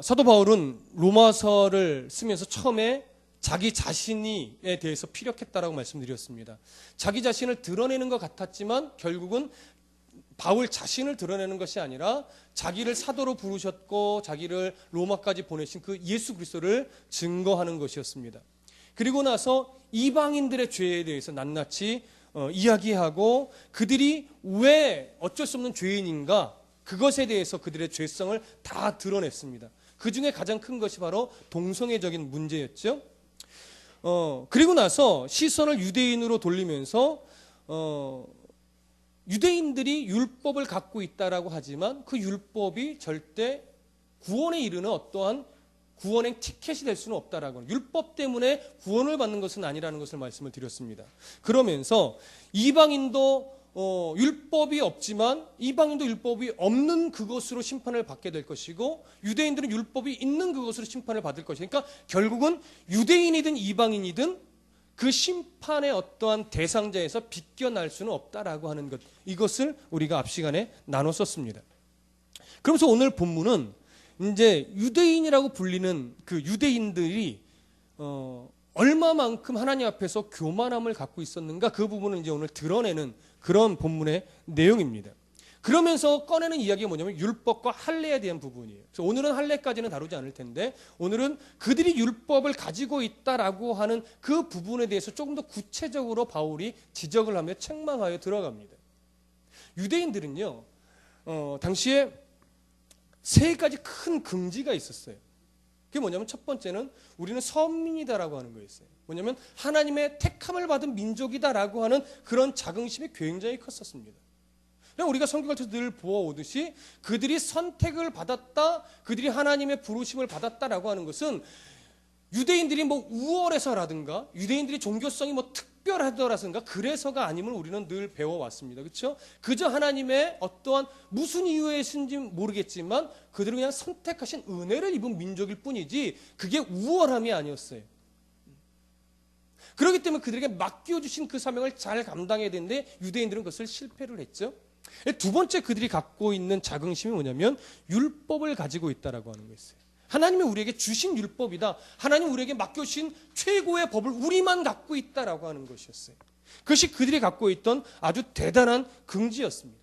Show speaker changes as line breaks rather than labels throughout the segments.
사도 바울은 로마서를 쓰면서 처음에 자기 자신에 대해서 피력했다라고 말씀드렸습니다. 자기 자신을 드러내는 것 같았지만 결국은 바울 자신을 드러내는 것이 아니라 자기를 사도로 부르셨고 자기를 로마까지 보내신 그 예수 그리스도를 증거하는 것이었습니다. 그리고 나서 이방인들의 죄에 대해서 낱낱이 이야기하고 그들이 왜 어쩔 수 없는 죄인인가, 그것에 대해서 그들의 죄성을 다 드러냈습니다. 그 중에 가장 큰 것이 바로 동성애적인 문제였죠. 그리고 나서 시선을 유대인으로 돌리면서 유대인들이 율법을 갖고 있다라고 하지만 그 율법이 절대 구원에 이르는 어떠한 구원의 티켓이 될 수는 없다라고, 율법 때문에 구원을 받는 것은 아니라는 것을 말씀을 드렸습니다. 그러면서 이방인도 율법이 없지만 이방인도 율법이 없는 그것으로 심판을 받게 될 것이고 유대인들은 율법이 있는 그것으로 심판을 받을 것이니까 결국은 유대인이든 이방인이든 그 심판의 어떠한 대상자에서 비껴날 수는 없다라고 하는 것, 이것을 우리가 앞 시간에 나눴었습니다. 그러면서 오늘 본문은 이제 유대인이라고 불리는 그 유대인들이 얼마만큼 하나님 앞에서 교만함을 갖고 있었는가, 그 부분을 이제 오늘 드러내는 그런 본문의 내용입니다. 그러면서 꺼내는 이야기가 뭐냐면 율법과 할례에 대한 부분이에요. 그래서 오늘은 할례까지는 다루지 않을 텐데 오늘은 그들이 율법을 가지고 있다라고 하는 그 부분에 대해서 조금 더 구체적으로 바울이 지적을 하며 책망하여 들어갑니다. 유대인들은요, 당시에 세 가지 큰 금지가 있었어요. 그게 뭐냐면 첫 번째는 우리는 선민이다라고 하는 거였어요. 뭐냐면 하나님의 택함을 받은 민족이다라고 하는 그런 자긍심이 굉장히 컸었습니다. 우리가 성경을 통해서 늘 보아오듯이 그들이 선택을 받았다, 그들이 하나님의 부르심을 받았다라고 하는 것은 유대인들이 뭐 우월해서라든가 유대인들이 종교성이 뭐 특별하더라든가 그래서가 아님을 우리는 늘 배워왔습니다. 그렇죠? 그저 하나님의 어떠한 무슨 이유에서인지 모르겠지만 그들은 그냥 선택하신 은혜를 입은 민족일 뿐이지 그게 우월함이 아니었어요. 그렇기 때문에 그들에게 맡겨주신 그 사명을 잘 감당해야 되는데 유대인들은 그것을 실패를 했죠. 두 번째 그들이 갖고 있는 자긍심이 뭐냐면 율법을 가지고 있다라고 하는 거였어요. 하나님이 우리에게 주신 율법이다. 하나님 우리에게 맡겨주신 최고의 법을 우리만 갖고 있다라고 하는 것이었어요. 그것이 그들이 갖고 있던 아주 대단한 긍지였습니다.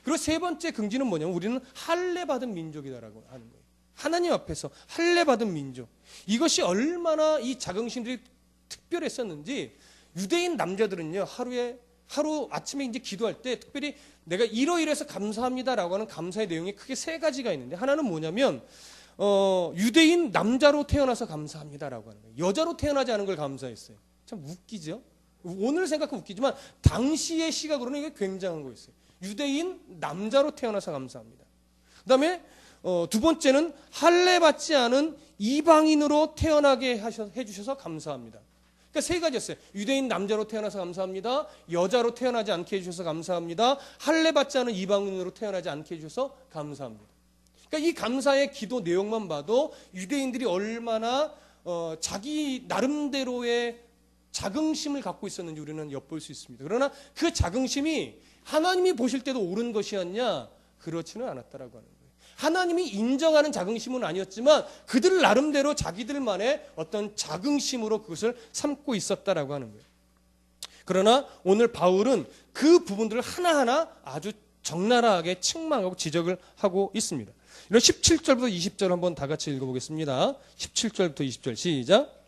그리고 세 번째 긍지는 뭐냐면 우리는 할례 받은 민족이다라고 하는 거예요. 하나님 앞에서 할례 받은 민족. 이것이 얼마나 이 자긍심들이 특별했었는지 유대인 남자들은요, 하루 아침에 이제 기도할 때 특별히 내가 이러이러해서 감사합니다라고 하는 감사의 내용이 크게 세 가지가 있는데, 하나는 뭐냐면 유대인 남자로 태어나서 감사합니다라고 하는 거예요. 여자로 태어나지 않은 걸 감사했어요. 참 웃기죠? 오늘 생각하면 웃기지만 당시의 시각으로는 이게 굉장한 거였어요. 유대인 남자로 태어나서 감사합니다. 그 다음에 두 번째는 할례 받지 않은 이방인으로 태어나게 해주셔서 감사합니다. 그러니까 세 가지였어요. 유대인 남자로 태어나서 감사합니다. 여자로 태어나지 않게 해주셔서 감사합니다. 할례 받지 않은 이방인으로 태어나지 않게 해주셔서 감사합니다. 그러니까 이 감사의 기도 내용만 봐도 유대인들이 얼마나 자기 나름대로의 자긍심을 갖고 있었는지 우리는 엿볼 수 있습니다. 그러나 그 자긍심이 하나님이 보실 때도 옳은 것이었냐? 그렇지는 않았다라고 하는 거예요. 하나님이 인정하는 자긍심은 아니었지만 그들 나름대로 자기들만의 어떤 자긍심으로 그것을 삼고 있었다라고 하는 거예요. 그러나 오늘 바울은 그 부분들을 하나하나 아주 적나라하게 책망하고 지적을 하고 있습니다. 이런 17절부터 20절 한번 다 같이 읽어보겠습니다. 17절부터 20절 시작.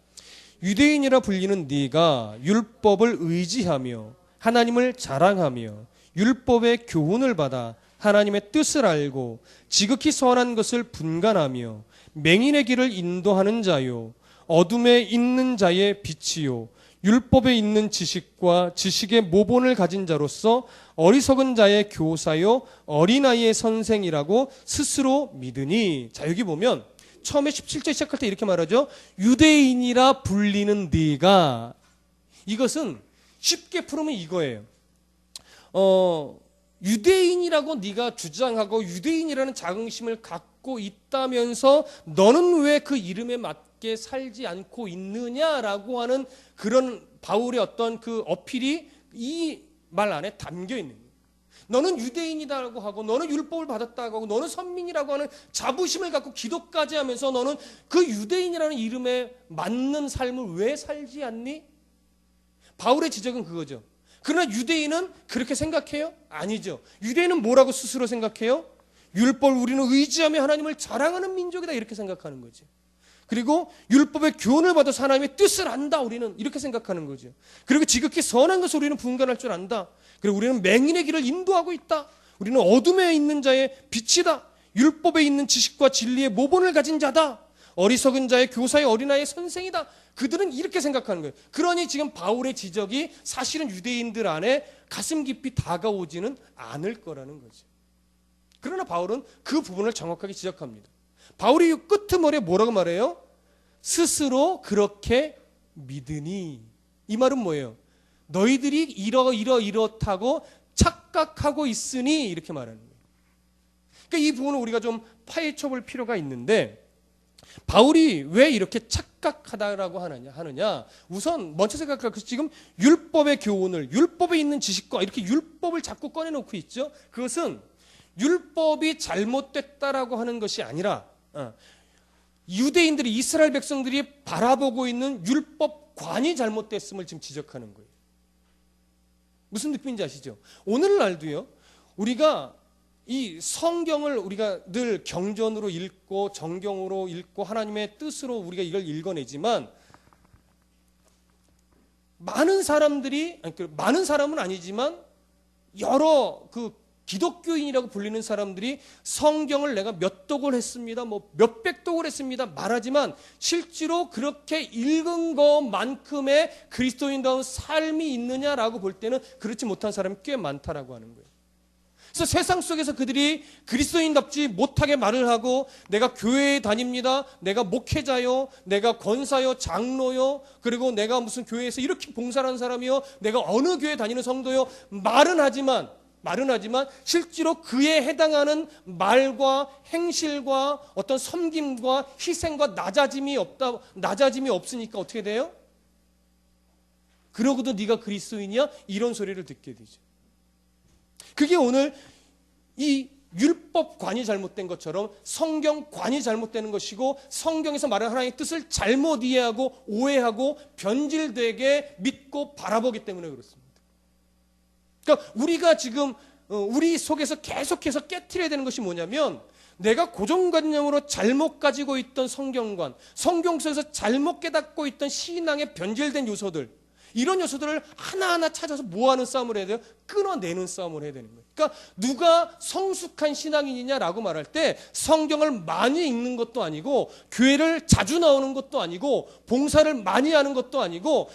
유대인이라 불리는 네가 율법을 의지하며 하나님을 자랑하며 율법의 교훈을 받아 하나님의 뜻을 알고 지극히 선한 것을 분간하며 맹인의 길을 인도하는 자요 어둠에 있는 자의 빛이요 율법에 있는 지식과 지식의 모본을 가진 자로서 어리석은 자의 교사요 어린아이의 선생이라고 스스로 믿으니. 자, 여기 보면 처음에 17절 시작할 때 이렇게 말하죠. 유대인이라 불리는 네가. 이것은 쉽게 풀으면 이거예요. 유대인이라고 네가 주장하고 유대인이라는 자긍심을 갖고 있다면서 너는 왜 그 이름에 맞게 살지 않고 있느냐라고 하는 그런 바울의 어떤 그 어필이 이 말 안에 담겨 있는 거예요. 너는 유대인이라고 하고 너는 율법을 받았다고 하고 너는 선민이라고 하는 자부심을 갖고 기도까지 하면서 너는 그 유대인이라는 이름에 맞는 삶을 왜 살지 않니? 바울의 지적은 그거죠. 그러나 유대인은 그렇게 생각해요? 아니죠. 유대인은 뭐라고 스스로 생각해요? 율법을 우리는 의지하며 하나님을 자랑하는 민족이다 이렇게 생각하는 거지. 그리고 율법의 교훈을 받아서 하나님의 뜻을 안다 우리는 이렇게 생각하는 거죠. 그리고 지극히 선한 것을 우리는 분간할 줄 안다. 그리고 우리는 맹인의 길을 인도하고 있다. 우리는 어둠에 있는 자의 빛이다. 율법에 있는 지식과 진리의 모본을 가진 자다. 어리석은 자의 교사의 어린아이의 선생이다. 그들은 이렇게 생각하는 거예요. 그러니 지금 바울의 지적이 사실은 유대인들 안에 가슴 깊이 다가오지는 않을 거라는 거죠. 그러나 바울은 그 부분을 정확하게 지적합니다. 바울이 끄트머리에 뭐라고 말해요? 스스로 그렇게 믿으니. 이 말은 뭐예요? 너희들이 이렇다고 착각하고 있으니 이렇게 말하는 거예요. 그러니까 이 부분을 우리가 좀 파헤쳐 볼 필요가 있는데 바울이 왜 이렇게 착각하다라고 하느냐? 우선 먼저 생각할 것은 지금 율법의 교훈을 율법에 있는 지식과 이렇게 율법을 자꾸 꺼내놓고 있죠. 그것은 율법이 잘못됐다라고 하는 것이 아니라 유대인들이 이스라엘 백성들이 바라보고 있는 율법관이 잘못됐음을 지금 지적하는 거예요. 무슨 느낌인지 아시죠? 오늘날도요. 우리가 이 성경을 우리가 늘 경전으로 읽고 정경으로 읽고 하나님의 뜻으로 우리가 이걸 읽어내지만 많은 사람은 아니지만 여러 그 기독교인이라고 불리는 사람들이 성경을 내가 몇 독을 했습니다. 뭐 몇백 독을 했습니다. 말하지만 실제로 그렇게 읽은 것만큼의 그리스도인다운 삶이 있느냐라고 볼 때는 그렇지 못한 사람이 꽤 많다라고 하는 거예요. 그래서 세상 속에서 그들이 그리스도인답지 못하게 말을 하고 내가 교회에 다닙니다. 내가 목회자요. 내가 권사요. 장로요. 그리고 내가 무슨 교회에서 이렇게 봉사하는 사람이요. 내가 어느 교회 다니는 성도요. 말은 하지만 실제로 그에 해당하는 말과 행실과 어떤 섬김과 희생과 낮아짐이 없으니까 어떻게 돼요? 그러고도 네가 그리스도인이야? 이런 소리를 듣게 되죠. 그게 오늘 이 율법관이 잘못된 것처럼 성경관이 잘못되는 것이고 성경에서 말하는 하나님의 뜻을 잘못 이해하고 오해하고 변질되게 믿고 바라보기 때문에 그렇습니다. 그러니까 우리가 지금 우리 속에서 계속해서 깨트려야 되는 것이 뭐냐면 내가 고정관념으로 잘못 가지고 있던 성경관, 성경 속에서 잘못 깨닫고 있던 신앙의 변질된 요소들, 이런 요소들을 하나하나 찾아서 뭐하는 싸움을 해야 돼요? 끊어내는 싸움을 해야 되는 거예요. 그러니까 누가 성숙한 신앙인이냐라고 말할 때 성경을 많이 읽는 것도 아니고 교회를 자주 나오는 것도 아니고 봉사를 많이 하는 것도 아니고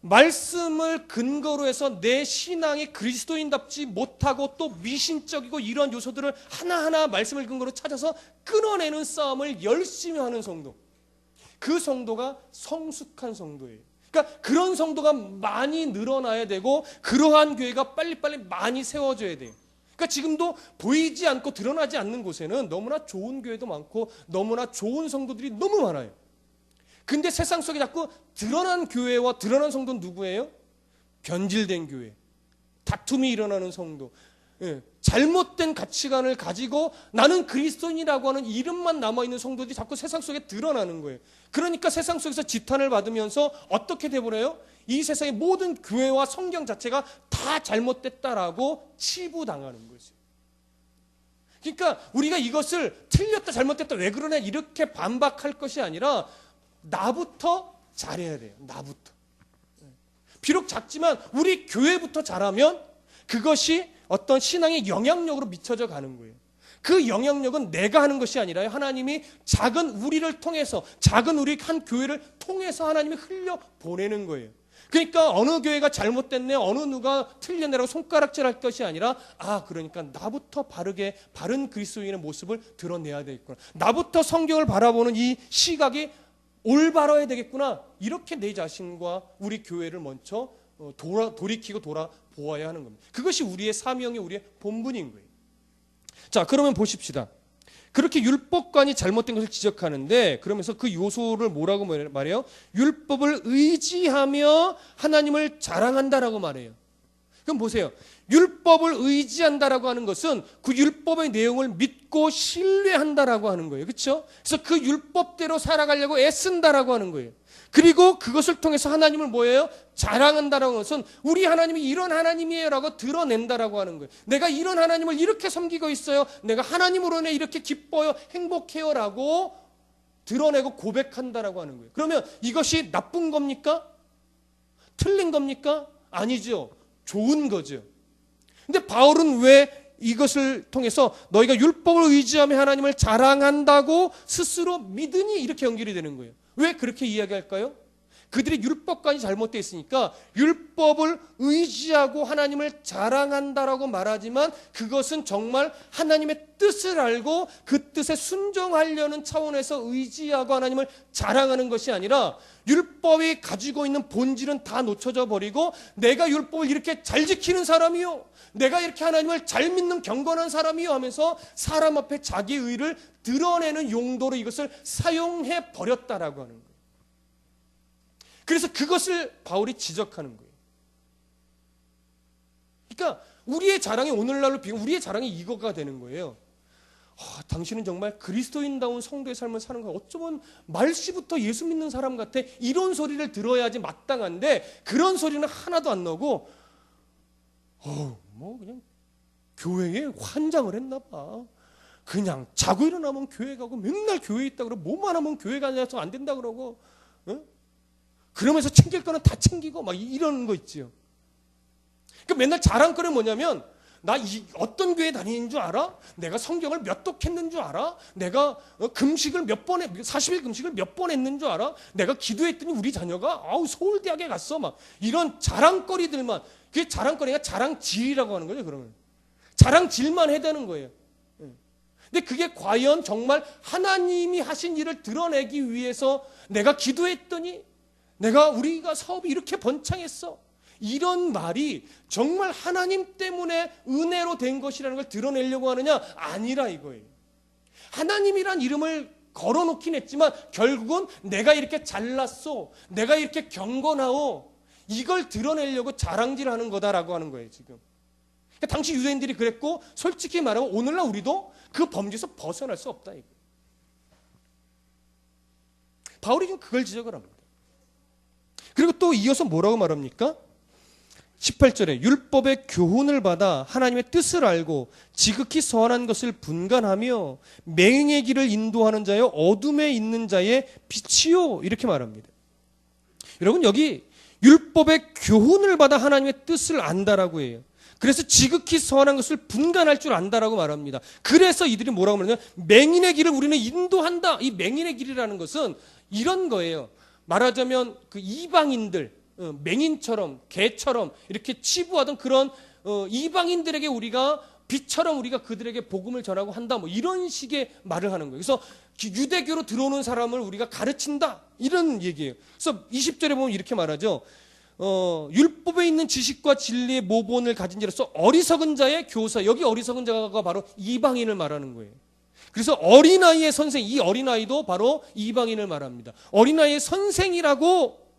말씀을 근거로 해서 내 신앙이 그리스도인답지 못하고 또 미신적이고 이런 요소들을 하나하나 말씀을 근거로 찾아서 끊어내는 싸움을 열심히 하는 성도, 그 성도가 성숙한 성도예요. 그러니까 그런 성도가 많이 늘어나야 되고 그러한 교회가 빨리빨리 많이 세워져야 돼요. 그러니까 지금도 보이지 않고 드러나지 않는 곳에는 너무나 좋은 교회도 많고 너무나 좋은 성도들이 너무 많아요. 근데 세상 속에 자꾸 드러난 교회와 드러난 성도는 누구예요? 변질된 교회, 다툼이 일어나는 성도, 잘못된 가치관을 가지고 나는 그리스도인이라고 하는 이름만 남아있는 성도들이 자꾸 세상 속에 드러나는 거예요. 그러니까 세상 속에서 지탄을 받으면서 어떻게 돼버려요? 이 세상의 모든 교회와 성경 자체가 다 잘못됐다라고 치부당하는 거죠. 그러니까 우리가 이것을 틀렸다 잘못됐다 왜 그러냐 이렇게 반박할 것이 아니라 나부터 잘해야 돼요. 나부터. 비록 작지만 우리 교회부터 잘하면 그것이 어떤 신앙의 영향력으로 미쳐져 가는 거예요. 그 영향력은 내가 하는 것이 아니라 하나님이 작은 우리를 통해서, 작은 우리 한 교회를 통해서 하나님이 흘려 보내는 거예요. 그러니까 어느 교회가 잘못됐네, 어느 누가 틀렸네라고 손가락질할 것이 아니라 그러니까 나부터 바른 그리스도인의 모습을 드러내야 되겠구나. 나부터 성경을 바라보는 이 시각이 올바라야 되겠구나. 이렇게 내 자신과 우리 교회를 먼저 돌이키고 돌아보아야 하는 겁니다. 그것이 우리의 사명이 우리의 본분인 거예요. 자, 그러면 보십시다. 그렇게 율법관이 잘못된 것을 지적하는데 그러면서 그 요소를 뭐라고 말해요? 율법을 의지하며 하나님을 자랑한다라고 말해요. 그럼 보세요. 율법을 의지한다라고 하는 것은 그 율법의 내용을 믿고 신뢰한다라고 하는 거예요. 그렇죠? 그래서 그 율법대로 살아가려고 애쓴다라고 하는 거예요. 그리고 그것을 통해서 하나님을 뭐예요? 자랑한다라는 것은 우리 하나님이 이런 하나님이에요라고 드러낸다라고 하는 거예요. 내가 이런 하나님을 이렇게 섬기고 있어요. 내가 하나님으로 인해 이렇게 기뻐요. 행복해요라고 드러내고 고백한다라고 하는 거예요. 그러면 이것이 나쁜 겁니까? 틀린 겁니까? 아니죠. 좋은 거죠. 근데 바울은 왜 이것을 통해서 너희가 율법을 의지하며 하나님을 자랑한다고 스스로 믿으니 이렇게 연결이 되는 거예요. 왜 그렇게 이야기할까요? 그들이 율법까지 잘못되어 있으니까 율법을 의지하고 하나님을 자랑한다라고 말하지만 그것은 정말 하나님의 뜻을 알고 그 뜻에 순종하려는 차원에서 의지하고 하나님을 자랑하는 것이 아니라 율법이 가지고 있는 본질은 다 놓쳐져 버리고 내가 율법을 이렇게 잘 지키는 사람이요, 내가 이렇게 하나님을 잘 믿는 경건한 사람이요 하면서 사람 앞에 자기 의를 드러내는 용도로 이것을 사용해 버렸다라고 하는 거예요. 그래서 그것을 바울이 지적하는 거예요. 그러니까 우리의 자랑이 오늘날로 비교하면 우리의 자랑이 이거가 되는 거예요. 당신은 정말 그리스도인다운 성도의 삶을 사는 거야. 어쩌면 말씨부터 예수 믿는 사람 같아. 이런 소리를 들어야지 마땅한데 그런 소리는 하나도 안 나오고 그냥 교회에 환장을 했나 봐. 그냥 자고 일어나면 교회 가고 맨날 교회에 있다 그러고 뭐만 하면 교회 가서 안 된다 그러고 그러면서 챙길 거는 다 챙기고 막 이런 거 있지요. 그러니까 맨날 자랑거리는 뭐냐면 나 어떤 교회 다니는 줄 알아? 내가 성경을 몇 독했는 줄 알아? 내가 금식을 40일 금식을 몇 번 했는 줄 알아? 내가 기도했더니 우리 자녀가 서울대학에 갔어. 막 이런 자랑거리들만. 그게 자랑거리가 자랑질이라고 하는 거죠. 그러면 자랑질만 해대는 거예요. 근데 그게 과연 정말 하나님이 하신 일을 드러내기 위해서 내가 기도했더니 우리가 사업이 이렇게 번창했어. 이런 말이 정말 하나님 때문에 은혜로 된 것이라는 걸 드러내려고 하느냐? 아니라 이거예요. 하나님이란 이름을 걸어놓긴 했지만 결국은 내가 이렇게 잘났어, 내가 이렇게 경건하오, 이걸 드러내려고 자랑질하는 거다라고 하는 거예요. 지금 그러니까 당시 유대인들이 그랬고 솔직히 말하면 오늘날 우리도 그 범죄에서 벗어날 수 없다 이거예요. 바울이 지금 그걸 지적을 합니다. 그리고 또 이어서 뭐라고 말합니까? 18절에 율법의 교훈을 받아 하나님의 뜻을 알고 지극히 선한 것을 분간하며 맹인의 길을 인도하는 자여 어둠에 있는 자의 빛이요 이렇게 말합니다. 여러분 여기 율법의 교훈을 받아 하나님의 뜻을 안다라고 해요. 그래서 지극히 선한 것을 분간할 줄 안다라고 말합니다. 그래서 이들이 뭐라고 말하냐면 맹인의 길을 우리는 인도한다. 이 맹인의 길이라는 것은 이런 거예요. 말하자면 그 이방인들 맹인처럼 개처럼 이렇게 치부하던 그런 이방인들에게 우리가 빛처럼 우리가 그들에게 복음을 전하고 한다. 뭐 이런 식의 말을 하는 거예요. 그래서 유대교로 들어오는 사람을 우리가 가르친다. 이런 얘기예요. 그래서 20절에 보면 이렇게 말하죠. 율법에 있는 지식과 진리의 모본을 가진 자로서 어리석은 자의 교사. 여기 어리석은 자가 바로 이방인을 말하는 거예요. 그래서 어린아이의 선생, 이 어린아이도 바로 이방인을 말합니다. 어린아이의 선생이라고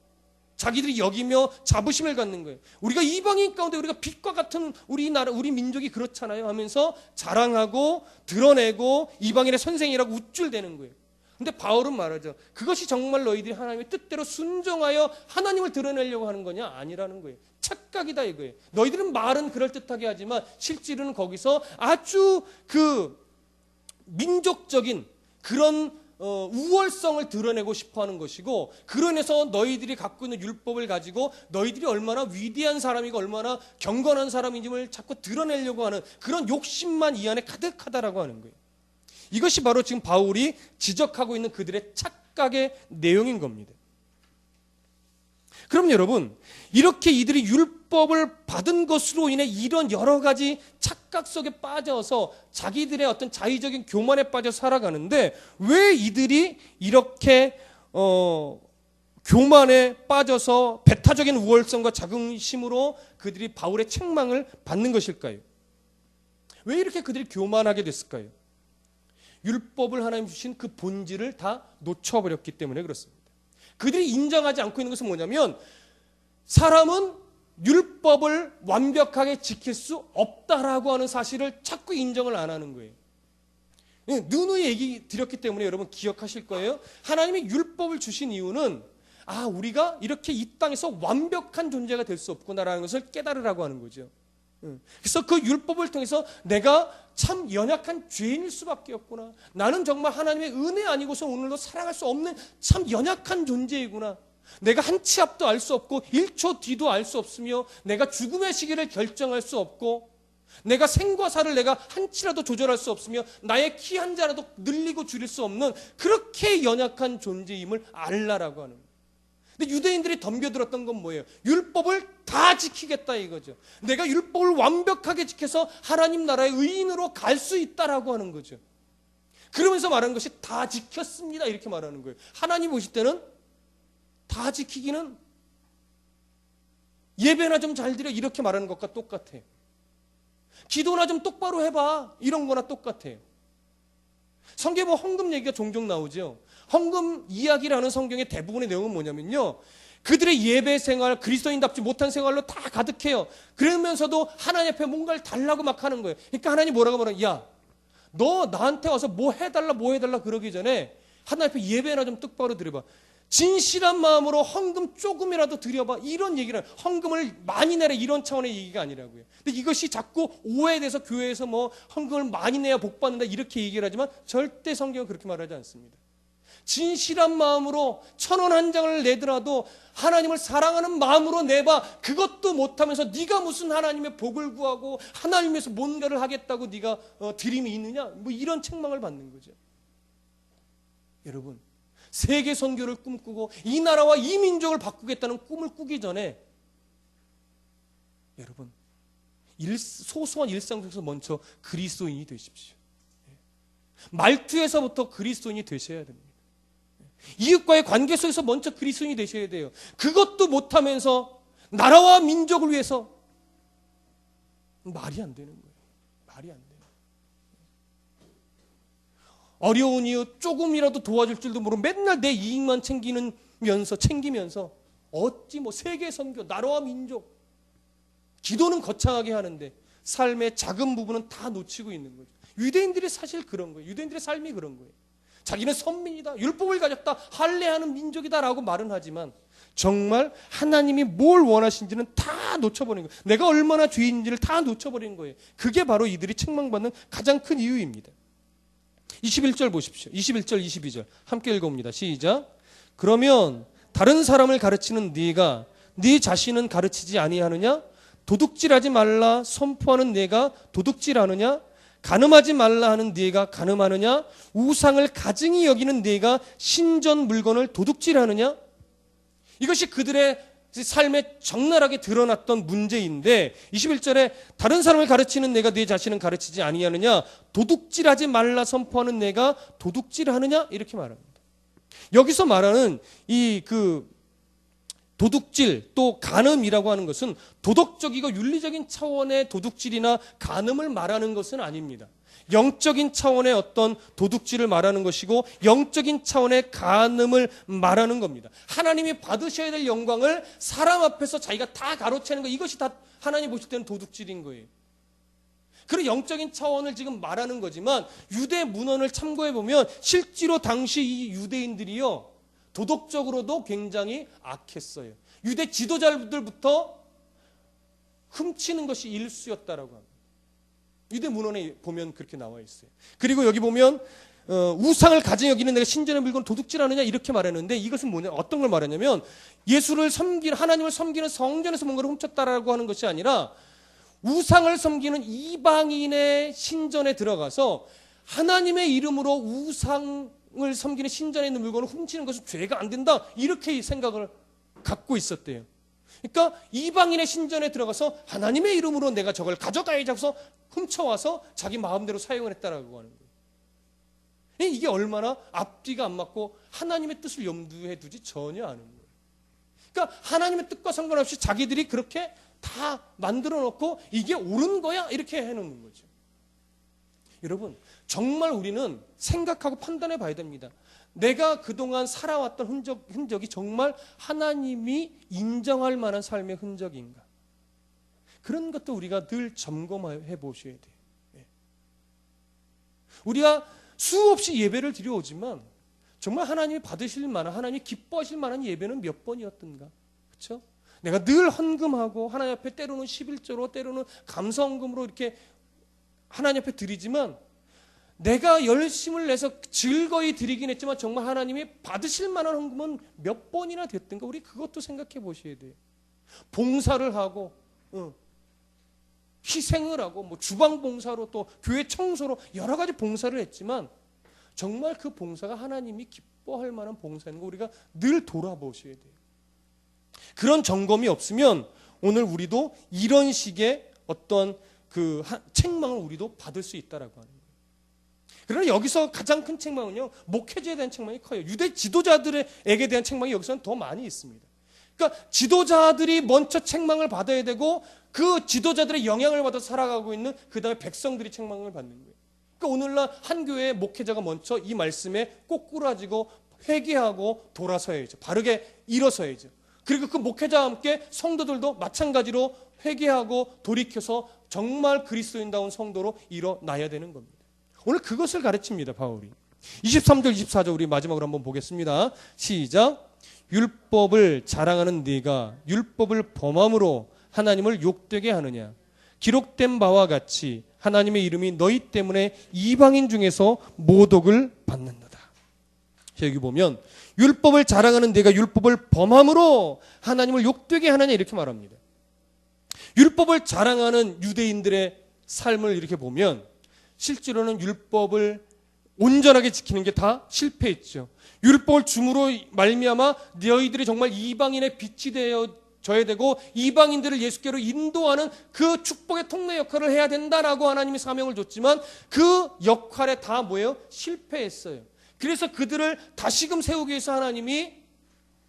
자기들이 여기며 자부심을 갖는 거예요. 우리가 이방인 가운데 우리가 빛과 같은 우리 나라, 우리 민족이 그렇잖아요 하면서 자랑하고 드러내고 이방인의 선생이라고 우쭐대는 거예요. 근데 바울은 말하죠. 그것이 정말 너희들이 하나님의 뜻대로 순종하여 하나님을 드러내려고 하는 거냐? 아니라는 거예요. 착각이다 이거예요. 너희들은 말은 그럴듯하게 하지만 실제로는 거기서 아주 그 민족적인 그런 우월성을 드러내고 싶어하는 것이고 그러면서 너희들이 갖고 있는 율법을 가지고 너희들이 얼마나 위대한 사람이고 얼마나 경건한 사람인지를 자꾸 드러내려고 하는 그런 욕심만 이 안에 가득하다라고 하는 거예요. 이것이 바로 지금 바울이 지적하고 있는 그들의 착각의 내용인 겁니다. 그럼 여러분 이렇게 이들이 율법을 받은 것으로 인해 이런 여러 가지 착각 속에 빠져서 자기들의 어떤 자의적인 교만에 빠져 살아가는데 왜 이들이 이렇게 교만에 빠져서 배타적인 우월성과 자긍심으로 그들이 바울의 책망을 받는 것일까요? 왜 이렇게 그들이 교만하게 됐을까요? 율법을 하나님 주신 그 본질을 다 놓쳐버렸기 때문에 그렇습니다. 그들이 인정하지 않고 있는 것은 뭐냐면 사람은 율법을 완벽하게 지킬 수 없다라고 하는 사실을 자꾸 인정을 안 하는 거예요. 누누이 얘기 드렸기 때문에 여러분 기억하실 거예요. 하나님이 율법을 주신 이유는 우리가 이렇게 이 땅에서 완벽한 존재가 될 수 없구나라는 것을 깨달으라고 하는 거죠. 그래서 그 율법을 통해서 내가 참 연약한 죄인일 수밖에 없구나. 나는 정말 하나님의 은혜 아니고서 오늘도 살아갈 수 없는 참 연약한 존재이구나. 내가 한 치 앞도 알 수 없고 1초 뒤도 알 수 없으며 내가 죽음의 시기를 결정할 수 없고 내가 생과 사를 내가 한 치라도 조절할 수 없으며 나의 키 한 자라도 늘리고 줄일 수 없는 그렇게 연약한 존재임을 알라라고 하는 거예요. 근데 유대인들이 덤벼들었던 건 뭐예요? 율법을 다 지키겠다 이거죠. 내가 율법을 완벽하게 지켜서 하나님 나라의 의인으로 갈 수 있다라고 하는 거죠. 그러면서 말하는 것이 다 지켰습니다 이렇게 말하는 거예요. 하나님 보실 때는 다 지키기는 예배나 좀 잘 드려 이렇게 말하는 것과 똑같아요. 기도나 좀 똑바로 해봐 이런 거나 똑같아요. 성경에 보면 헌금 얘기가 종종 나오죠. 헌금 이야기라는 성경의 대부분의 내용은 뭐냐면요, 그들의 예배 생활, 그리스도인답지 못한 생활로 다 가득해요. 그러면서도 하나님 앞에 뭔가를 달라고 막 하는 거예요. 그러니까 하나님 뭐라고 말하냐, 야, 너 나한테 와서 뭐 해달라 그러기 전에 하나님 앞에 예배나 좀 똑바로 드려봐. 진실한 마음으로 헌금 조금이라도 드려봐. 이런 얘기를, 헌금을 많이 내라 이런 차원의 얘기가 아니라고요. 근데 이것이 자꾸 오해돼서 교회에서 뭐 헌금을 많이 내야 복 받는다 이렇게 얘기를 하지만 절대 성경은 그렇게 말하지 않습니다. 진실한 마음으로 1,000원 한 장을 내더라도 하나님을 사랑하는 마음으로 내봐. 그것도 못하면서 네가 무슨 하나님의 복을 구하고 하나님에서 뭔가를 하겠다고 네가 드림이 있느냐, 뭐 이런 책망을 받는 거죠. 여러분, 세계 선교를 꿈꾸고 이 나라와 이 민족을 바꾸겠다는 꿈을 꾸기 전에 여러분 소소한 일상 속에서 먼저 그리스도인이 되십시오. 말투에서부터 그리스도인이 되셔야 됩니다. 이웃과의 관계 속에서 먼저 그리스도인이 되셔야 돼요. 그것도 못하면서 나라와 민족을 위해서 말이 안 되는 거예요. 말이 안 돼요. 어려운 이웃 조금이라도 도와줄 줄도 모르고 맨날 내 이익만 챙기면서 어찌 뭐 세계 선교, 나라와 민족, 기도는 거창하게 하는데 삶의 작은 부분은 다 놓치고 있는 거죠. 유대인들이 사실 그런 거예요. 유대인들의 삶이 그런 거예요. 자기는 선민이다, 율법을 가졌다, 할례하는 민족이다라고 말은 하지만 정말 하나님이 뭘 원하신지는 다 놓쳐버린 거예요. 내가 얼마나 죄인인지를 다 놓쳐버린 거예요. 그게 바로 이들이 책망받는 가장 큰 이유입니다. 21절 보십시오. 21절 22절 함께 읽어봅니다. 시작. 그러면 다른 사람을 가르치는 네가 네 자신은 가르치지 아니하느냐? 도둑질하지 말라 선포하는 네가 도둑질하느냐? 간음하지 말라 하는 네가 간음하느냐? 우상을 가증히 여기는 네가 신전 물건을 도둑질하느냐? 이것이 그들의 삶에 적나라하게 드러났던 문제인데 21절에 다른 사람을 가르치는 내가 네 자신은 가르치지 아니하느냐? 도둑질하지 말라 선포하는 내가 도둑질하느냐? 이렇게 말합니다. 여기서 말하는 도둑질 또 간음이라고 하는 것은 도덕적이고 윤리적인 차원의 도둑질이나 간음을 말하는 것은 아닙니다. 영적인 차원의 어떤 도둑질을 말하는 것이고 영적인 차원의 간음을 말하는 겁니다. 하나님이 받으셔야 될 영광을 사람 앞에서 자기가 다 가로채는 거, 이것이 다 하나님 보실 때는 도둑질인 거예요. 그런 영적인 차원을 지금 말하는 거지만 유대 문헌을 참고해 보면 실제로 당시 이 유대인들이요 도덕적으로도 굉장히 악했어요. 유대 지도자들부터 훔치는 것이 일수였다라고 합니다. 유대 문헌에 보면 그렇게 나와 있어요. 그리고 여기 보면 우상을 가증히 여기는 내가 신전의 물건 도둑질하느냐 이렇게 말했는데 이것은 뭐냐, 어떤 걸 말하냐면 예수를 섬기는, 하나님을 섬기는 성전에서 뭔가를 훔쳤다라고 하는 것이 아니라 우상을 섬기는 이방인의 신전에 들어가서 하나님의 이름으로 우상을 섬기는 신전에 있는 물건을 훔치는 것은 죄가 안 된다 이렇게 생각을 갖고 있었대요. 그러니까 이방인의 신전에 들어가서 하나님의 이름으로 내가 저걸 가져가야지 하고서 훔쳐와서 자기 마음대로 사용을 했다라고 하는 거예요. 이게 얼마나 앞뒤가 안 맞고 하나님의 뜻을 염두에 두지 전혀 않은 거예요. 그러니까 하나님의 뜻과 상관없이 자기들이 그렇게 다 만들어 놓고 이게 옳은 거야 이렇게 해놓는 거죠. 여러분 정말 우리는 생각하고 판단해 봐야 됩니다. 내가 그동안 살아왔던 흔적이 정말 하나님이 인정할 만한 삶의 흔적인가? 그런 것도 우리가 늘 점검해 보셔야 돼요. 예. 우리가 수없이 예배를 드려오지만 정말 하나님이 받으실 만한, 하나님이 기뻐하실 만한 예배는 몇 번이었던가? 그렇죠? 내가 늘 헌금하고 하나님 앞에 때로는 11조로 때로는 감사헌금으로 이렇게 하나님 앞에 드리지만 내가 열심을 내서 즐거이 드리긴 했지만 정말 하나님이 받으실 만한 헌금은 몇 번이나 됐던가? 우리 그것도 생각해 보셔야 돼요. 봉사를 하고 희생을 하고 뭐 주방 봉사로 또 교회 청소로 여러 가지 봉사를 했지만 정말 그 봉사가 하나님이 기뻐할 만한 봉사인 거 우리가 늘 돌아보셔야 돼요. 그런 점검이 없으면 오늘 우리도 이런 식의 어떤 그 책망을 우리도 받을 수 있다라고 하는 거예요. 그러나 여기서 가장 큰 책망은요, 목회자에 대한 책망이 커요. 유대 지도자들에게 대한 책망이 여기서는 더 많이 있습니다. 그러니까 지도자들이 먼저 책망을 받아야 되고 그 지도자들의 영향을 받아 살아가고 있는 그 다음에 백성들이 책망을 받는 거예요. 그러니까 오늘날 한 교회의 목회자가 먼저 이 말씀에 꼬꾸라지고 회개하고 돌아서야죠. 바르게 일어서야죠. 그리고 그 목회자와 함께 성도들도 마찬가지로 회개하고 돌이켜서 정말 그리스도인다운 성도로 일어나야 되는 겁니다. 오늘 그것을 가르칩니다, 바울이. 23절, 24절 우리 마지막으로 한번 보겠습니다. 시작. 율법을 자랑하는 네가 율법을 범함으로 하나님을 욕되게 하느냐? 기록된 바와 같이 하나님의 이름이 너희 때문에 이방인 중에서 모독을 받는도다. 여기 보면 율법을 자랑하는 네가 율법을 범함으로 하나님을 욕되게 하느냐 이렇게 말합니다. 율법을 자랑하는 유대인들의 삶을 이렇게 보면 실제로는 율법을 온전하게 지키는 게 다 실패했죠. 율법을 줌으로 말미암아 너희들이 정말 이방인의 빛이 되어져야 되고 이방인들을 예수께로 인도하는 그 축복의 통로 역할을 해야 된다라고 하나님이 사명을 줬지만 그 역할에 다 뭐예요? 실패했어요. 그래서 그들을 다시금 세우기 위해서 하나님이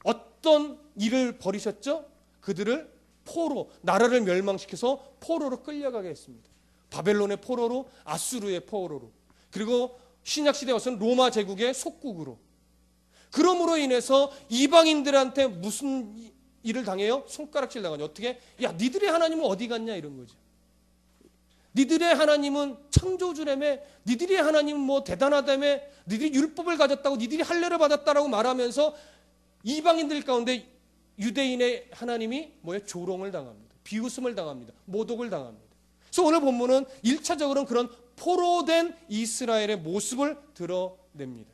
어떤 일을 벌이셨죠? 그들을 포로, 나라를 멸망시켜서 포로로 끌려가게 했습니다. 바벨론의 포로로, 아수르의 포로로, 그리고 신약시대에 와서는 로마 제국의 속국으로. 그러므로 인해서 이방인들한테 무슨 일을 당해요? 손가락질 당하죠. 어떻게? 야, 니들의 하나님은 어디 갔냐 이런 거죠. 니들의 하나님은 창조주라며, 니들의 하나님은 뭐 대단하다며, 니들이 율법을 가졌다고, 니들이 할례를 받았다라고 말하면서 이방인들 가운데 유대인의 하나님이 뭐예요? 조롱을 당합니다. 비웃음을 당합니다. 모독을 당합니다. 그래서 오늘 본문은 1차적으로는 그런 포로된 이스라엘의 모습을 드러냅니다.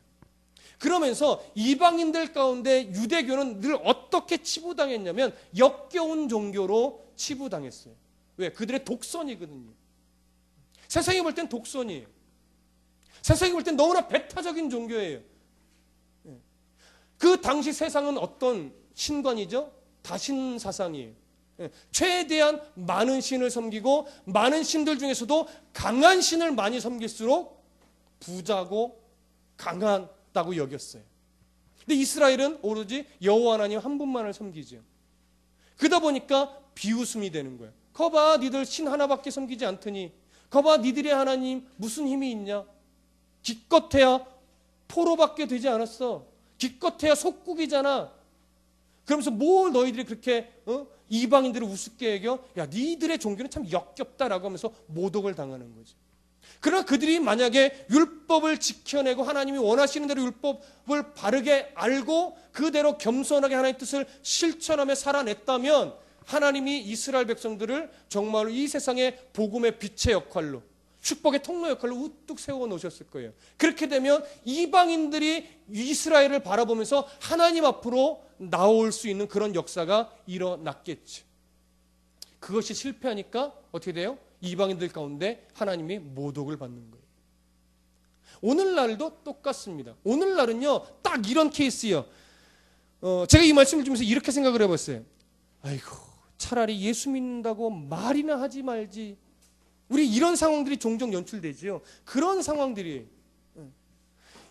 그러면서 이방인들 가운데 유대교는 늘 어떻게 치부당했냐면 역겨운 종교로 치부당했어요. 왜? 그들의 독선이거든요. 세상이 볼 땐 독선이에요. 세상이 볼 땐 너무나 배타적인 종교예요. 그 당시 세상은 어떤 신관이죠? 다신사상이에요. 최대한 많은 신을 섬기고 많은 신들 중에서도 강한 신을 많이 섬길수록 부자고 강하다고 여겼어요. 근데 이스라엘은 오로지 여호와 하나님 한 분만을 섬기죠. 그러다 보니까 비웃음이 되는 거예요. 거봐, 니들 신 하나밖에 섬기지 않더니, 거봐, 니들의 하나님 무슨 힘이 있냐? 기껏해야 포로밖에 되지 않았어. 기껏해야 속국이잖아. 그러면서 뭘 너희들이 그렇게 이방인들을 우습게 여겨? 야, 니들의 종교는 참 역겹다라고 하면서 모독을 당하는 거지. 그러나 그들이 만약에 율법을 지켜내고 하나님이 원하시는 대로 율법을 바르게 알고 그대로 겸손하게 하나님의 뜻을 실천하며 살아냈다면 하나님이 이스라엘 백성들을 정말로 이 세상의 복음의 빛의 역할로, 축복의 통로 역할로 우뚝 세워 놓으셨을 거예요. 그렇게 되면 이방인들이 이스라엘을 바라보면서 하나님 앞으로 나올 수 있는 그런 역사가 일어났겠죠. 그것이 실패하니까 어떻게 돼요? 이방인들 가운데 하나님이 모독을 받는 거예요. 오늘날도 똑같습니다. 오늘날은요, 딱 이런 케이스예요. 제가 이 말씀을 주면서 이렇게 생각을 해봤어요. 아이고, 차라리 예수 믿는다고 말이나 하지 말지. 우리 이런 상황들이 종종 연출되지요. 그런 상황들이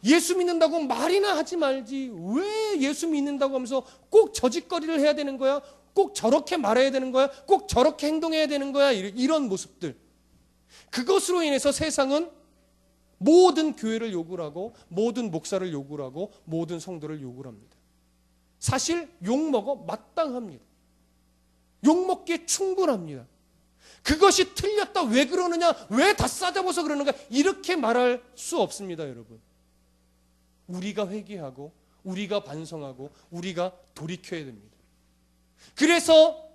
예수 믿는다고 말이나 하지 말지. 왜 예수 믿는다고 하면서 꼭 저짓거리를 해야 되는 거야? 꼭 저렇게 말해야 되는 거야? 꼭 저렇게 행동해야 되는 거야? 이런 모습들. 그것으로 인해서 세상은 모든 교회를 욕을 하고 모든 목사를 욕을 하고 모든 성도를 욕을 합니다. 사실 욕먹어 마땅합니다. 욕먹기에 충분합니다. 그것이 틀렸다, 왜 그러느냐, 왜 다 싸잡아서 그러는가, 이렇게 말할 수 없습니다, 여러분. 우리가 회개하고 우리가 반성하고 우리가 돌이켜야 됩니다. 그래서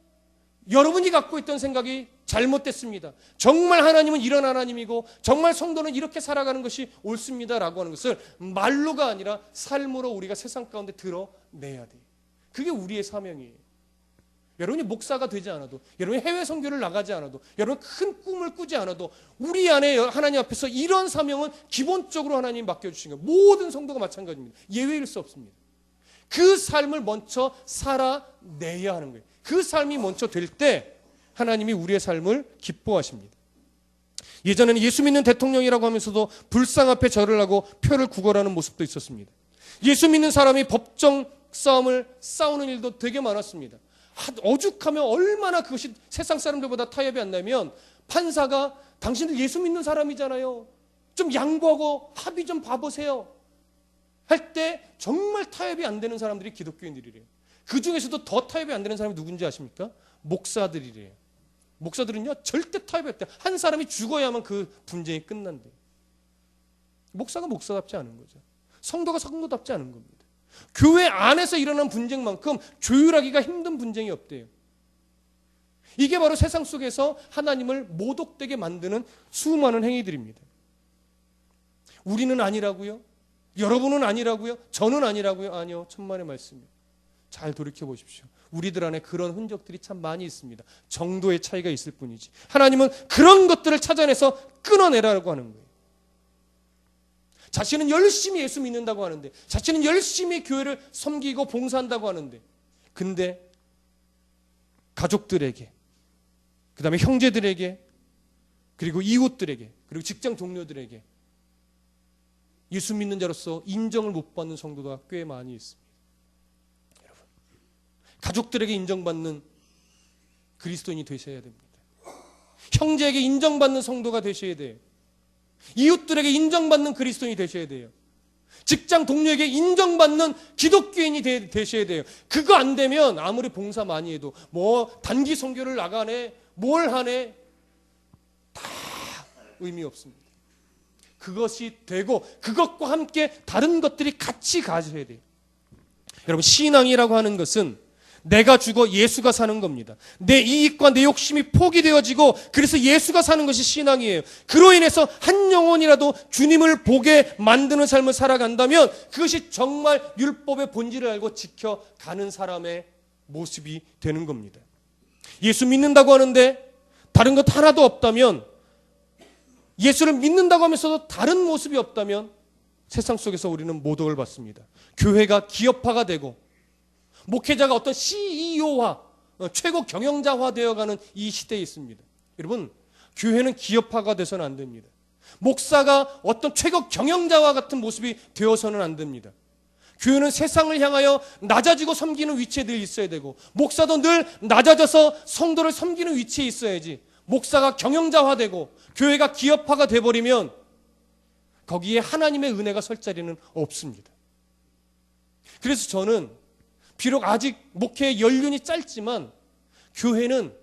여러분이 갖고 있던 생각이 잘못됐습니다. 정말 하나님은 이런 하나님이고 정말 성도는 이렇게 살아가는 것이 옳습니다라고 하는 것을 말로가 아니라 삶으로 우리가 세상 가운데 드러내야 돼요. 그게 우리의 사명이에요. 여러분이 목사가 되지 않아도, 여러분이 해외 선교를 나가지 않아도, 여러분 큰 꿈을 꾸지 않아도 우리 안에 하나님 앞에서 이런 사명은 기본적으로 하나님이 맡겨주신 거예요. 모든 성도가 마찬가지입니다. 예외일 수 없습니다. 그 삶을 먼저 살아내야 하는 거예요. 그 삶이 먼저 될 때 하나님이 우리의 삶을 기뻐하십니다. 예전에는 예수 믿는 대통령이라고 하면서도 불상 앞에 절을 하고 표를 구걸하는 모습도 있었습니다. 예수 믿는 사람이 법정 싸움을 싸우는 일도 되게 많았습니다. 오죽하면 얼마나 그것이 세상 사람들보다 타협이 안 나면 판사가 당신들 예수 믿는 사람이잖아요, 좀 양보하고 합의 좀 봐보세요 할 때 정말 타협이 안 되는 사람들이 기독교인들이래요. 그 중에서도 더 타협이 안 되는 사람이 누군지 아십니까? 목사들이래요. 목사들은요 절대 타협이 없대. 한 사람이 죽어야만 그 분쟁이 끝난대. 목사가 목사답지 않은 거죠. 성도가 성도답지 않은 겁니다. 교회 안에서 일어난 분쟁만큼 조율하기가 힘든 분쟁이 없대요. 이게 바로 세상 속에서 하나님을 모독되게 만드는 수많은 행위들입니다. 우리는 아니라고요? 여러분은 아니라고요? 저는 아니라고요? 아니요, 천만의 말씀이에요. 잘 돌이켜 보십시오. 우리들 안에 그런 흔적들이 참 많이 있습니다. 정도의 차이가 있을 뿐이지. 하나님은 그런 것들을 찾아내서 끊어내라고 하는 거예요. 자신은 열심히 예수 믿는다고 하는데, 자신은 열심히 교회를 섬기고 봉사한다고 하는데, 근데 가족들에게, 그 다음에 형제들에게, 그리고 이웃들에게, 그리고 직장 동료들에게 예수 믿는 자로서 인정을 못 받는 성도가 꽤 많이 있습니다. 여러분, 가족들에게 인정받는 그리스도인이 되셔야 됩니다. 형제에게 인정받는 성도가 되셔야 돼요. 이웃들에게 인정받는 그리스도인이 되셔야 돼요. 직장 동료에게 인정받는 기독교인이 되셔야 돼요. 그거 안 되면 아무리 봉사 많이 해도 뭐 단기 선교를 나가네, 뭘 하네, 다 의미 없습니다. 그것이 되고 그것과 함께 다른 것들이 같이 가셔야 돼요. 여러분, 신앙이라고 하는 것은 내가 죽어 예수가 사는 겁니다. 내 이익과 내 욕심이 포기되어지고 그래서 예수가 사는 것이 신앙이에요. 그로 인해서 한 영혼이라도 주님을 보게 만드는 삶을 살아간다면 그것이 정말 율법의 본질을 알고 지켜가는 사람의 모습이 되는 겁니다. 예수 믿는다고 하는데 다른 것 하나도 없다면, 예수를 믿는다고 하면서도 다른 모습이 없다면 세상 속에서 우리는 모독을 받습니다. 교회가 기업화가 되고 목회자가 어떤 CEO화, 최고 경영자화 되어가는 이 시대에 있습니다. 여러분, 교회는 기업화가 돼서는 안 됩니다. 목사가 어떤 최고 경영자와 같은 모습이 되어서는 안 됩니다. 교회는 세상을 향하여 낮아지고 섬기는 위치에 늘 있어야 되고, 목사도 늘 낮아져서 성도를 섬기는 위치에 있어야지. 목사가 경영자화되고 교회가 기업화가 돼버리면 거기에 하나님의 은혜가 설 자리는 없습니다. 그래서 저는 비록 아직 목회의 연륜이 짧지만 교회는,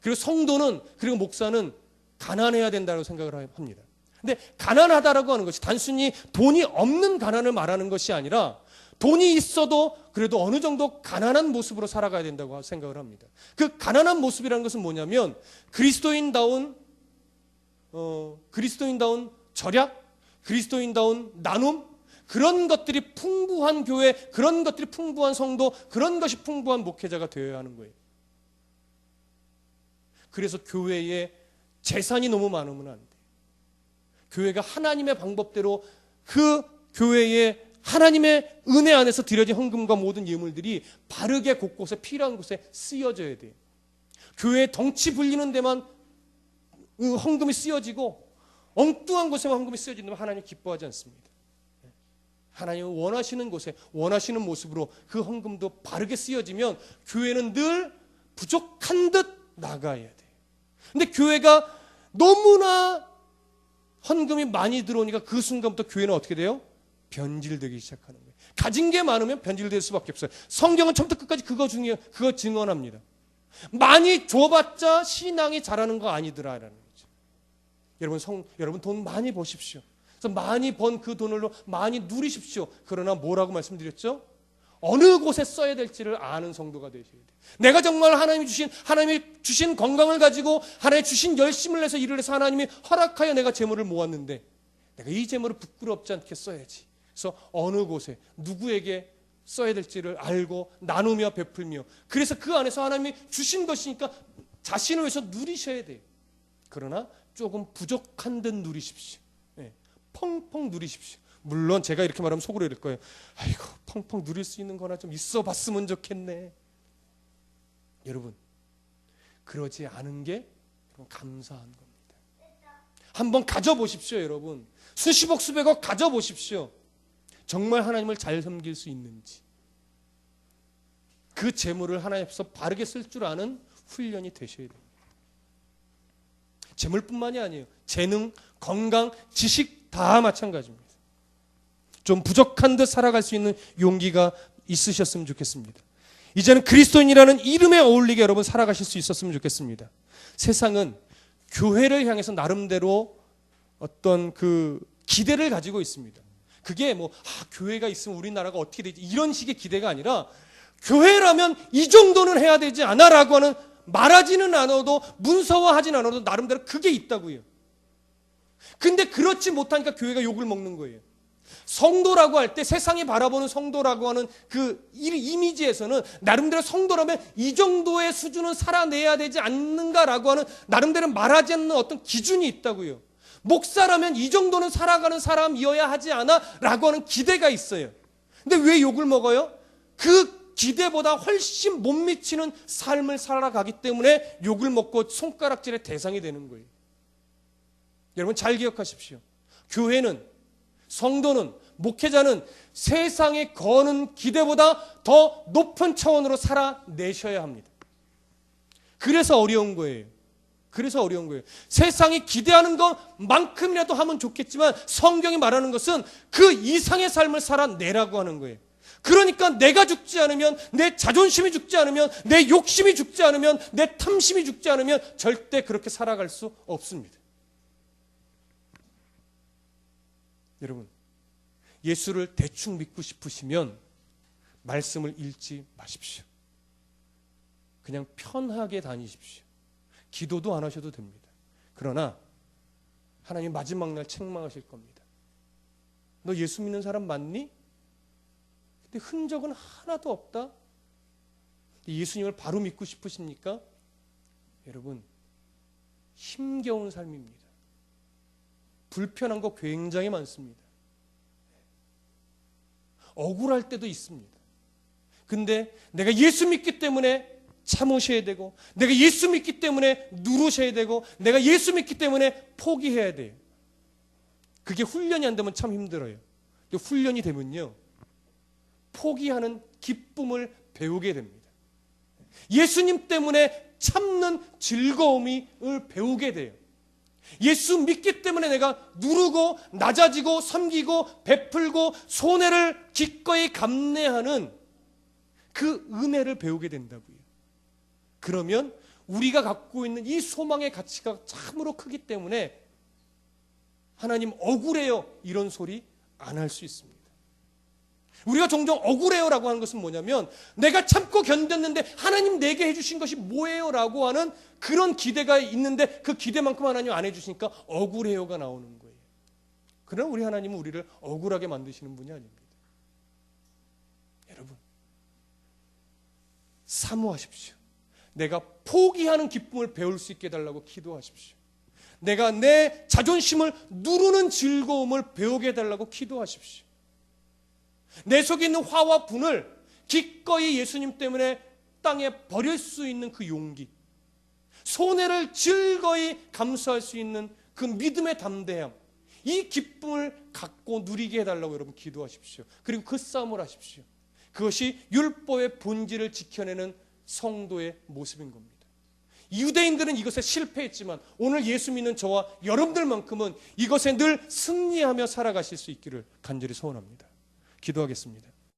그리고 성도는, 그리고 목사는 가난해야 된다고 생각을 합니다. 근데 가난하다라고 하는 것이 단순히 돈이 없는 가난을 말하는 것이 아니라 돈이 있어도 그래도 어느 정도 가난한 모습으로 살아가야 된다고 생각을 합니다. 그 가난한 모습이라는 것은 뭐냐면 그리스도인다운 절약, 그리스도인다운 나눔, 그런 것들이 풍부한 교회, 그런 것들이 풍부한 성도, 그런 것이 풍부한 목회자가 되어야 하는 거예요. 그래서 교회에 재산이 너무 많으면 안 돼요. 교회가 하나님의 방법대로 그 교회에 하나님의 은혜 안에서 드려진 헌금과 모든 예물들이 바르게 곳곳에 필요한 곳에 쓰여져야 돼요. 교회에 덩치 불리는 데만 헌금이 쓰여지고 엉뚱한 곳에만 헌금이 쓰여진다면 하나님 기뻐하지 않습니다. 하나님은 원하시는 곳에 원하시는 모습으로 그 헌금도 바르게 쓰여지면 교회는 늘 부족한 듯 나가야 돼요. 근데 교회가 너무나 헌금이 많이 들어오니까 그 순간부터 교회는 어떻게 돼요? 변질되기 시작하는 거예요. 가진 게 많으면 변질될 수밖에 없어요. 성경은 처음부터 끝까지 그거 증언합니다. 많이 줘봤자 신앙이 자라는 거 아니더라라는 거죠. 여러분 돈 많이 버십시오. 그래서 많이 번 그 돈으로 많이 누리십시오. 그러나 뭐라고 말씀드렸죠? 어느 곳에 써야 될지를 아는 성도가 되셔야 돼요. 내가 정말 하나님이 주신 건강을 가지고 하나님이 주신 열심을 내서 일을 해서 하나님이 허락하여 내가 재물을 모았는데 내가 이 재물을 부끄럽지 않게 써야지. 그래서 어느 곳에 누구에게 써야 될지를 알고 나누며 베풀며, 그래서 그 안에서 하나님이 주신 것이니까 자신을 위해서 누리셔야 돼요. 그러나 조금 부족한 듯 누리십시오. 펑펑 누리십시오. 물론 제가 이렇게 말하면 속으로 이럴 거예요. 아이고, 펑펑 누릴 수 있는 거나 좀 있어 봤으면 좋겠네. 여러분, 그러지 않은 게 감사한 겁니다. 한번 가져보십시오. 여러분, 수십억 수백억 가져보십시오. 정말 하나님을 잘 섬길 수 있는지, 그 재물을 하나님 앞에서 바르게 쓸 줄 아는 훈련이 되셔야 됩니다. 재물뿐만이 아니에요. 재능, 건강, 지식 다 마찬가지입니다. 좀 부족한 듯 살아갈 수 있는 용기가 있으셨으면 좋겠습니다. 이제는 그리스도인이라는 이름에 어울리게 여러분 살아가실 수 있었으면 좋겠습니다. 세상은 교회를 향해서 나름대로 어떤 그 기대를 가지고 있습니다. 그게 교회가 있으면 우리나라가 어떻게 되지, 이런 식의 기대가 아니라, 교회라면 이 정도는 해야 되지 않아 라고 하는, 말하지는 않아도 문서화하진 않아도 나름대로 그게 있다고요. 근데 그렇지 못하니까 교회가 욕을 먹는 거예요. 성도라고 할 때, 세상이 바라보는 성도라고 하는 그 이미지에서는 나름대로 성도라면 이 정도의 수준은 살아내야 되지 않는가라고 하는 나름대로 말하지 않는 어떤 기준이 있다고요. 목사라면 이 정도는 살아가는 사람이어야 하지 않아? 라고 하는 기대가 있어요. 근데 왜 욕을 먹어요? 그 기대보다 훨씬 못 미치는 삶을 살아가기 때문에 욕을 먹고 손가락질의 대상이 되는 거예요. 여러분 잘 기억하십시오. 교회는, 성도는, 목회자는 세상에 거는 기대보다 더 높은 차원으로 살아내셔야 합니다. 그래서 어려운 거예요. 세상이 기대하는 것만큼이라도 하면 좋겠지만 성경이 말하는 것은 그 이상의 삶을 살아내라고 하는 거예요. 그러니까 내가 죽지 않으면, 내 자존심이 죽지 않으면, 내 욕심이 죽지 않으면, 내 탐심이 죽지 않으면 절대 그렇게 살아갈 수 없습니다. 여러분, 예수를 대충 믿고 싶으시면 말씀을 읽지 마십시오. 그냥 편하게 다니십시오. 기도도 안 하셔도 됩니다. 그러나 하나님 마지막 날 책망하실 겁니다. 너 예수 믿는 사람 맞니? 근데 흔적은 하나도 없다? 예수님을 바로 믿고 싶으십니까? 여러분, 힘겨운 삶입니다. 불편한 거 굉장히 많습니다. 억울할 때도 있습니다. 근데 내가 예수 믿기 때문에 참으셔야 되고, 내가 예수 믿기 때문에 누르셔야 되고, 내가 예수 믿기 때문에 포기해야 돼요. 그게 훈련이 안 되면 참 힘들어요. 훈련이 되면요, 포기하는 기쁨을 배우게 됩니다. 예수님 때문에 참는 즐거움을 배우게 돼요. 예수 믿기 때문에 내가 누르고 낮아지고 섬기고 베풀고 손해를 기꺼이 감내하는 그 은혜를 배우게 된다고요. 그러면 우리가 갖고 있는 이 소망의 가치가 참으로 크기 때문에 하나님 억울해요 이런 소리 안 할 수 있습니다. 우리가 종종 억울해요라고 하는 것은 뭐냐면, 내가 참고 견뎠는데 하나님 내게 해주신 것이 뭐예요? 라고 하는 그런 기대가 있는데 그 기대만큼 하나님 안 해주시니까 억울해요가 나오는 거예요. 그러나 우리 하나님은 우리를 억울하게 만드시는 분이 아닙니다. 여러분, 사모하십시오. 내가 포기하는 기쁨을 배울 수 있게 해달라고 기도하십시오. 내가 내 자존심을 누르는 즐거움을 배우게 해달라고 기도하십시오. 내 속에 있는 화와 분을 기꺼이 예수님 때문에 땅에 버릴 수 있는 그 용기, 손해를 즐거이 감수할 수 있는 그 믿음의 담대함, 이 기쁨을 갖고 누리게 해달라고 여러분 기도하십시오. 그리고 그 싸움을 하십시오. 그것이 율법의 본질을 지켜내는 성도의 모습인 겁니다. 유대인들은 이것에 실패했지만 오늘 예수 믿는 저와 여러분들만큼은 이것에 늘 승리하며 살아가실 수 있기를 간절히 소원합니다. 기도하겠습니다.